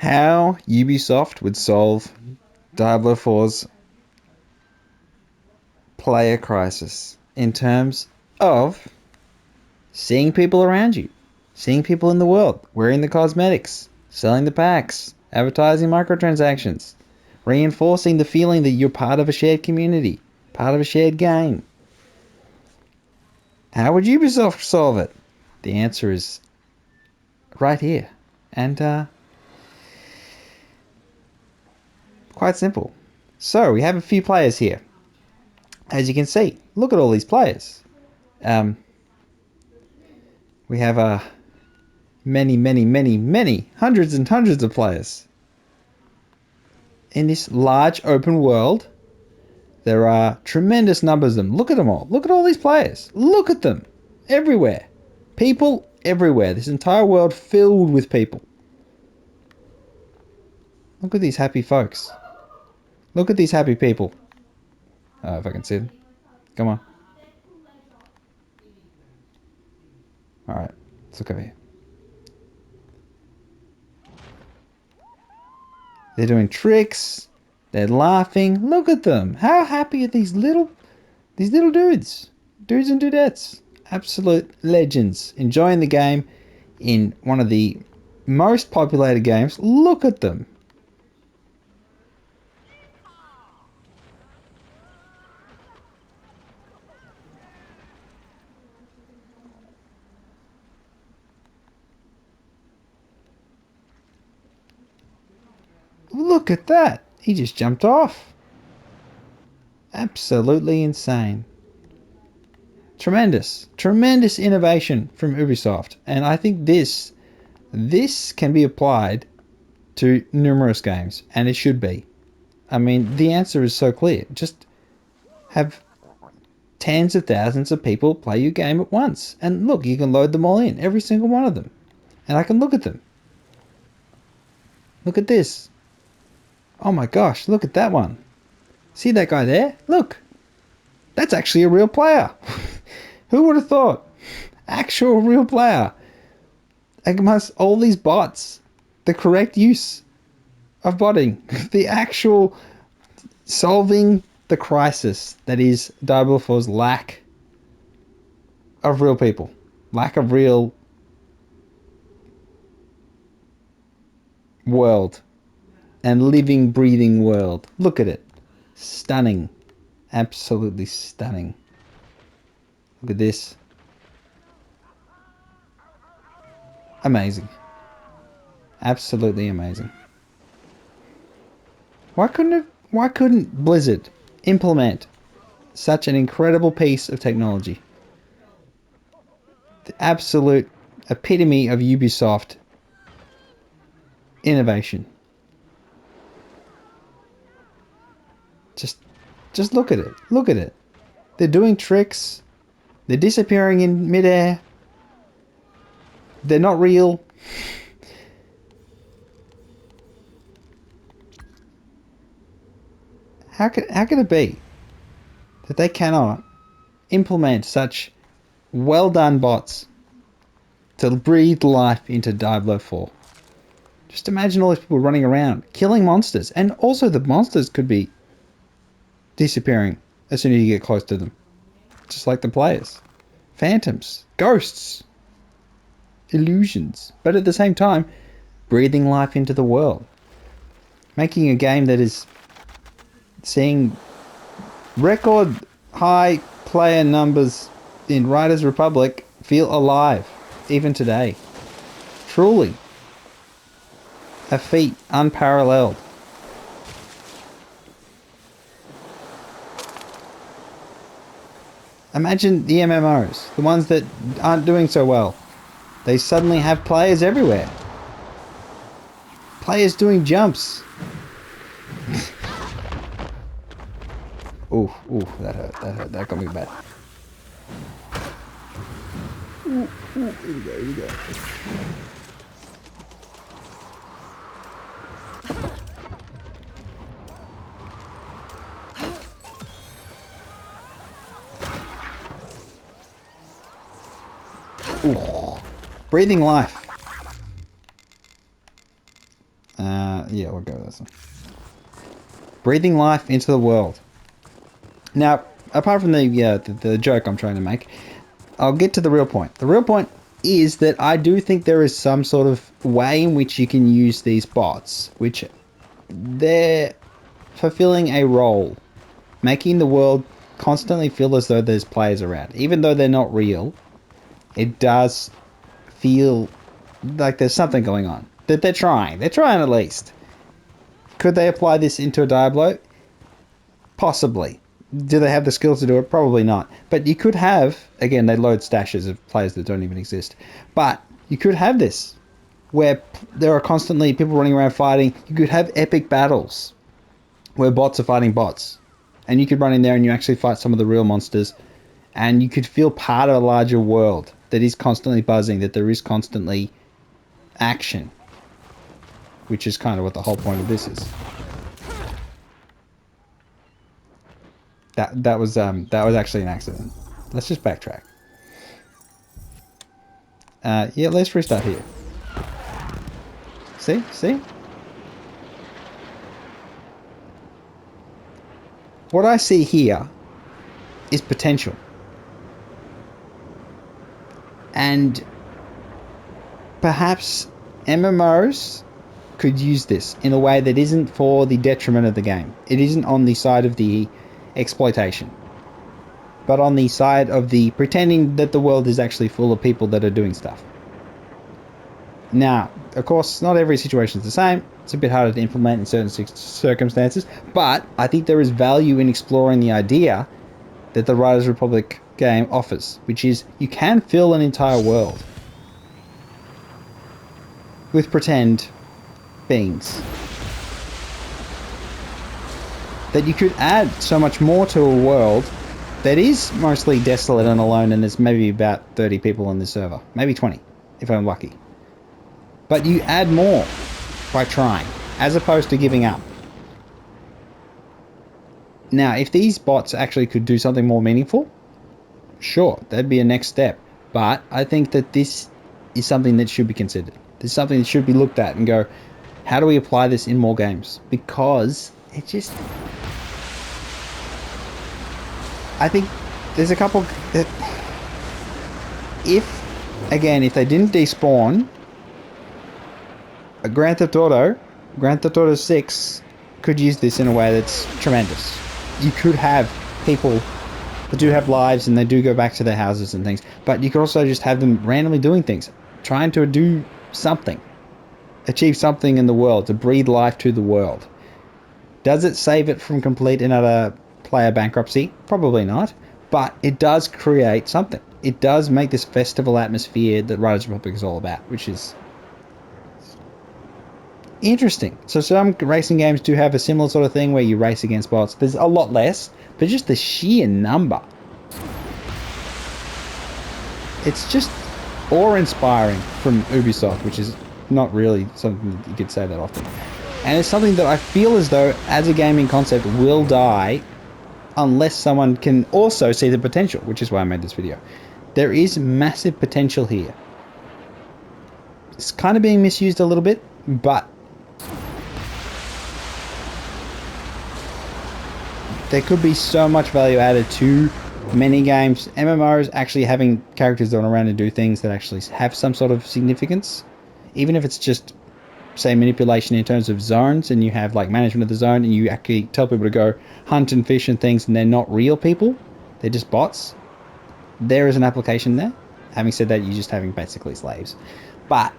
how Ubisoft would solve Diablo 4's player crisis in terms of seeing people around you, seeing people in the world, wearing the cosmetics, selling the packs, advertising microtransactions, reinforcing the feeling that you're part of a shared community, part of a shared game. How would Ubisoft solve it? The answer is right here. And quite simple. So we have a few players here. As you can see, look at all these players. We have many, hundreds and hundreds of players. In this large open world, there are tremendous numbers of them. Look at them all. Look at all these players. Look at them. Everywhere. People everywhere. This entire world filled with people. Look at these happy folks. Look at these happy people. Oh, if I can see them. Come on. Alright, let's look over here. They're doing tricks. They're laughing. Look at them. How happy are these little dudes? Dudes and dudettes. Absolute legends. Enjoying the game in one of the most populated games. Look at them. Look at that. He just jumped off. Absolutely insane. Tremendous innovation from Ubisoft. And I think this can be applied to numerous games, and it should be. I mean, the answer is so clear. Just have tens of thousands of people play your game at once. And look, you can load them all in, every single one of them. And I can look at them. Look at this. Oh my gosh, look at that one. See that guy there? Look. That's actually a real player. Who would have thought? Actual real player. Amongst all these bots, the correct use of botting, the actual solving the crisis that is Diablo 4's lack of real people, lack of real world and living, breathing world. Look at it. Stunning. Absolutely stunning. Look at this. Amazing. Absolutely amazing. Why couldn't Blizzard implement such an incredible piece of technology? The absolute epitome of Ubisoft innovation. Just look at it. Look at it. They're doing tricks. They're disappearing in midair. They're not real. How can it be that they cannot implement such well done bots to breathe life into Diablo 4? Just imagine all these people running around, killing monsters, and also the monsters could be disappearing as soon as you get close to them. Just like the players. Phantoms, ghosts, illusions, but at the same time, breathing life into the world. Making a game that is seeing record high player numbers in Riders Republic feel alive, even today. Truly, a feat unparalleled. Imagine the MMOs, the ones that aren't doing so well. They suddenly have players everywhere. Players doing jumps. Ooh, that hurt, that got me bad. Ooh, here we go. Ooh, breathing life. Yeah, we'll go with this one. Breathing life into the world. Now, apart from the joke I'm trying to make, I'll get to the real point. The real point is that I do think there is some sort of way in which you can use these bots, which they're fulfilling a role, making the world constantly feel as though there's players around. Even though they're not real, it does feel like there's something going on. That they're trying. They're trying at least. Could they apply this into a Diablo? Possibly. Do they have the skills to do it? Probably not. But you could have, again, they load stashes of players that don't even exist. But you could have this, where there are constantly people running around fighting. You could have epic battles, where bots are fighting bots. And you could run in there and you actually fight some of the real monsters. And you could feel part of a larger world that is constantly buzzing, that there is constantly action. Which is kind of what the whole point of this is. That was actually an accident. Let's just backtrack. Yeah, let's restart here. See? What I see here is potential. And perhaps MMOs could use this in a way that isn't for the detriment of the game. It isn't on the side of the exploitation, but on the side of the pretending that the world is actually full of people that are doing stuff. Now, of course, not every situation is the same. It's a bit harder to implement in certain circumstances, but I think there is value in exploring the idea that the Riders Republic game offers, which is you can fill an entire world with pretend beings. That you could add so much more to a world that is mostly desolate and alone, and there's maybe about 30 people on the server. Maybe 20, if I'm lucky. But you add more by trying, as opposed to giving up. Now, if these bots actually could do something more meaningful, sure, that'd be a next step. But I think that this is something that should be considered. This is something that should be looked at and go, how do we apply this in more games? Because it just... I think there's a couple that... If they didn't despawn, a Grand Theft Auto 6 could use this in a way that's tremendous. You could have people that do have lives and they do go back to their houses and things, but you could also just have them randomly doing things, trying to do something, achieve something in the world, to breathe life to the world. Does it save it from complete and utter player bankruptcy? Probably not, but it does create something. It does make this festival atmosphere that Riders Republic is all about, which is interesting. So some racing games do have a similar sort of thing where you race against bots. There's a lot less, but just the sheer number. It's just awe-inspiring from Ubisoft, which is not really something that you could say that often. And it's something that I feel as though, as a gaming concept, will die unless someone can also see the potential, which is why I made this video. There is massive potential here. It's kind of being misused a little bit, but there could be so much value added to many games. MMOs actually having characters that run around and do things that actually have some sort of significance. Even if it's just, say, manipulation in terms of zones, and you have like management of the zone, and you actually tell people to go hunt and fish and things, and they're not real people, they're just bots. There is an application there. Having said that, you're just having basically slaves. But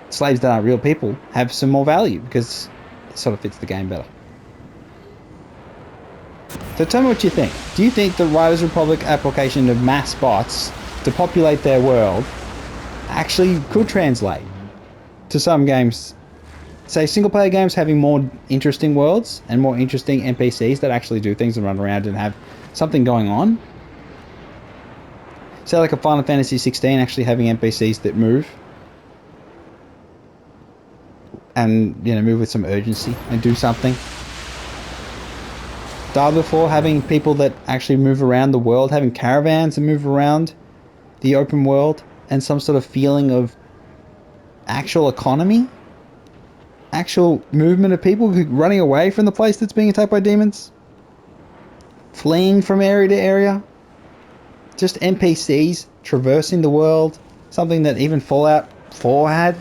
slaves that aren't real people have some more value because it sort of fits the game better. So tell me what you think. Do you think the Riders Republic application of mass bots to populate their world actually could translate to some games, say single player games, having more interesting worlds and more interesting NPCs that actually do things and run around and have something going on? Say like a Final Fantasy 16 actually having NPCs that move and, you know, move with some urgency and do something. Diablo 4 having people that actually move around the world, having caravans that move around the open world, and some sort of feeling of actual economy. actual movement of people running away from the place that's being attacked by demons, fleeing from area to area, just NPCs traversing the world, something that even Fallout 4 had.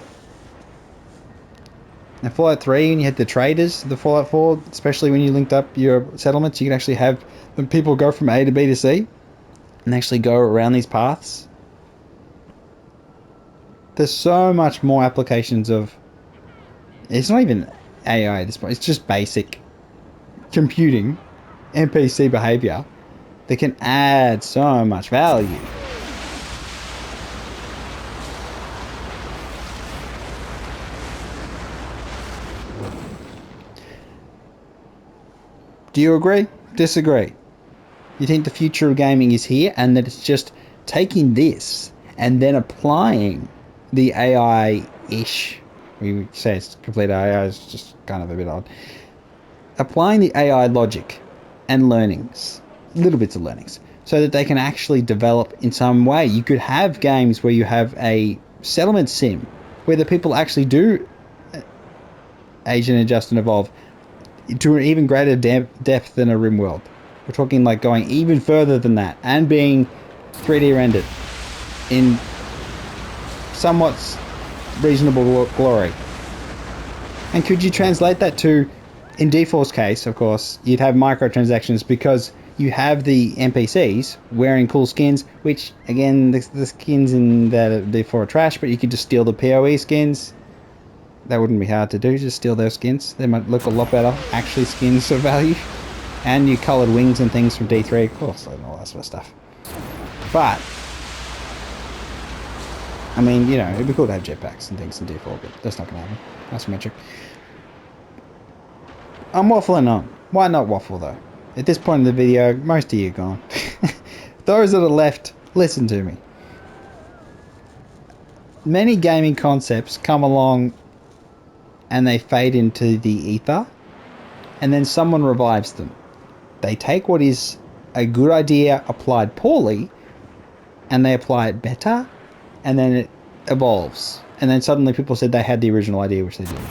And Fallout 3, when you had the traders, the Fallout 4, especially when you linked up your settlements, you could actually have the people go from A to B to C and actually go around these paths. There's so much more applications of... It's not even AI at this point, it's just basic computing, NPC behavior that can add so much value. Do you agree? Disagree? You think the future of gaming is here and that it's just taking this and then applying the AI-ish, we say it's complete AI, it's just kind of a bit odd, applying the AI logic and learnings, little bits of learnings, so that they can actually develop in some way. You could have games where you have a settlement sim where the people actually do age and adjust and evolve to an even greater depth than a RimWorld. We're talking like going even further than that and being 3D rendered in somewhat reasonable glory. And could you translate that to, in Default's case, of course, you'd have microtransactions because you have the NPCs wearing cool skins, which, again, the skins in that Default are trash, but you could just steal the PoE skins. That wouldn't be hard to do, just steal those skins. They might look a lot better, actually skins of value. And your coloured wings and things from D3, of course, and all that sort of stuff. But, I mean, you know, it'd be cool to have jetpacks and things in D4, but that's not going to happen. Isometric. I'm waffling on. Why not waffle, though? At this point in the video, most of you are gone. Those that are left, listen to me. Many gaming concepts come along and they fade into the ether, and then someone revives them. They take what is a good idea applied poorly, and they apply it better, and then it evolves. And then suddenly people said they had the original idea, which they didn't.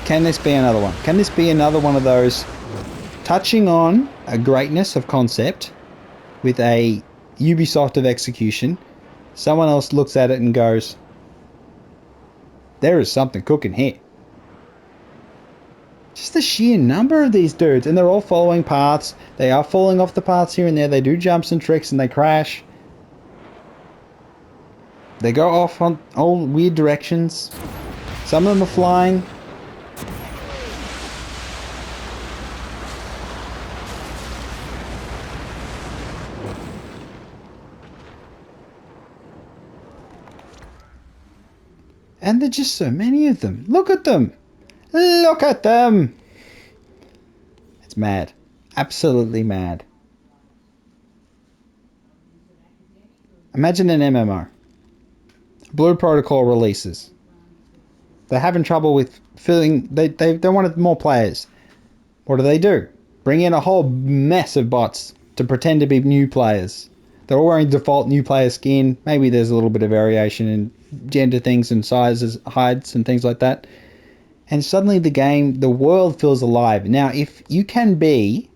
Can this be another one? Can this be another one of those touching on a greatness of concept with a Ubisoft of execution? Someone else looks at it and goes, there is something cooking here. Just the sheer number of these dudes, and they're all following paths. They are falling off the paths here and there. They do jumps and tricks and they crash. They go off on all weird directions. Some of them are flying. And there's just so many of them. Look at them. Look at them. It's mad. Absolutely mad. Imagine an MMO. Blue Protocol releases. They're having trouble with filling... They wanted more players. What do? Bring in a whole mess of bots to pretend to be new players. They're all wearing default new player skin. Maybe there's a little bit of variation in gender things and sizes, heights and things like that. And suddenly the world feels alive. Now, if you can be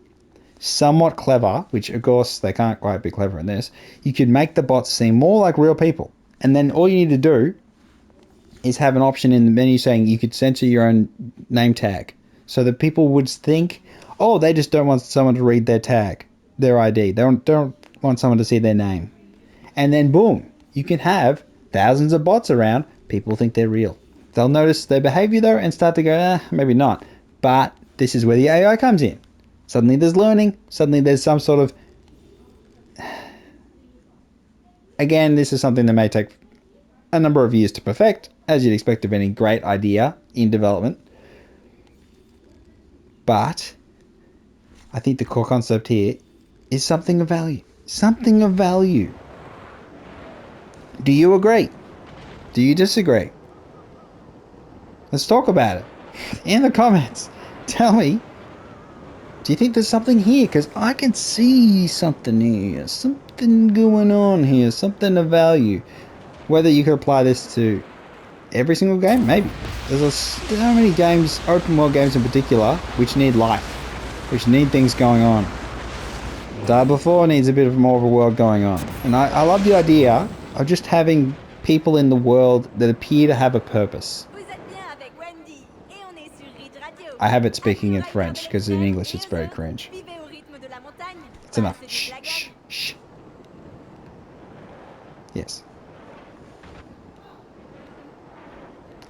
somewhat clever, which of course they can't quite be clever in this, you could make the bots seem more like real people. And then all you need to do is have an option in the menu saying you could censor your own name tag. So that people would think, oh, they just don't want someone to read their tag, their ID. They don't want someone to see their name. And then boom, you can have thousands of bots around. People think they're real. They'll notice their behavior though and start to go, maybe not. But this is where the AI comes in. Suddenly there's learning. Suddenly there's some sort of... Again, this is something that may take a number of years to perfect, as you'd expect of any great idea in development. But I think the core concept here is something of value. Something of value. Do you agree? Do you disagree? Let's talk about it in the comments. Tell me, do you think there's something here? Because I can see something here, something going on here, something of value. Whether you could apply this to every single game? Maybe. There's so many games, open world games in particular, which need life. Which need things going on. Diablo 4 needs a bit of more of a world going on. And I love the idea of just having people in the world that appear to have a purpose. I have it speaking in French, because in English it's very cringe. It's enough. Shh, shh, shh. Yes.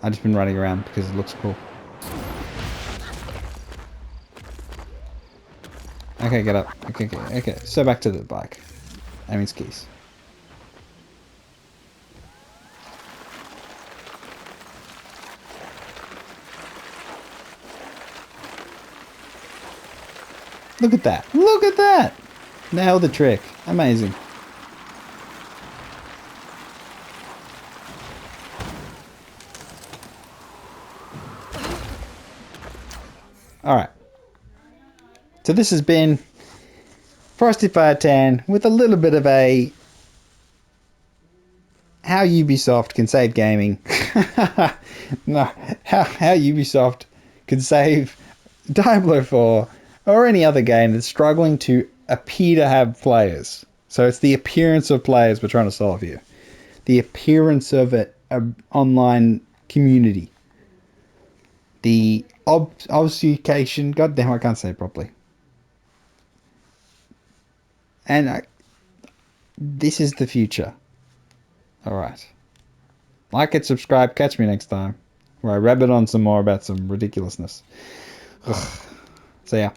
I've just been running around because it looks cool. Okay, get up. Okay. So back to the bike. I mean skis. Look at that. Look at that! Nailed the trick. Amazing. Alright. So this has been Frosty Fire Tan with a little bit of a how Ubisoft can save gaming. No, how Ubisoft can save Diablo 4 or any other game that's struggling to appear to have players. So it's the appearance of players we're trying to solve here. The appearance of an online community. The obfuscation. God damn, I can't say it properly. And this is the future. Alright. Like it, subscribe, catch me next time, where I rabbit on some more about some ridiculousness. Ugh. See ya.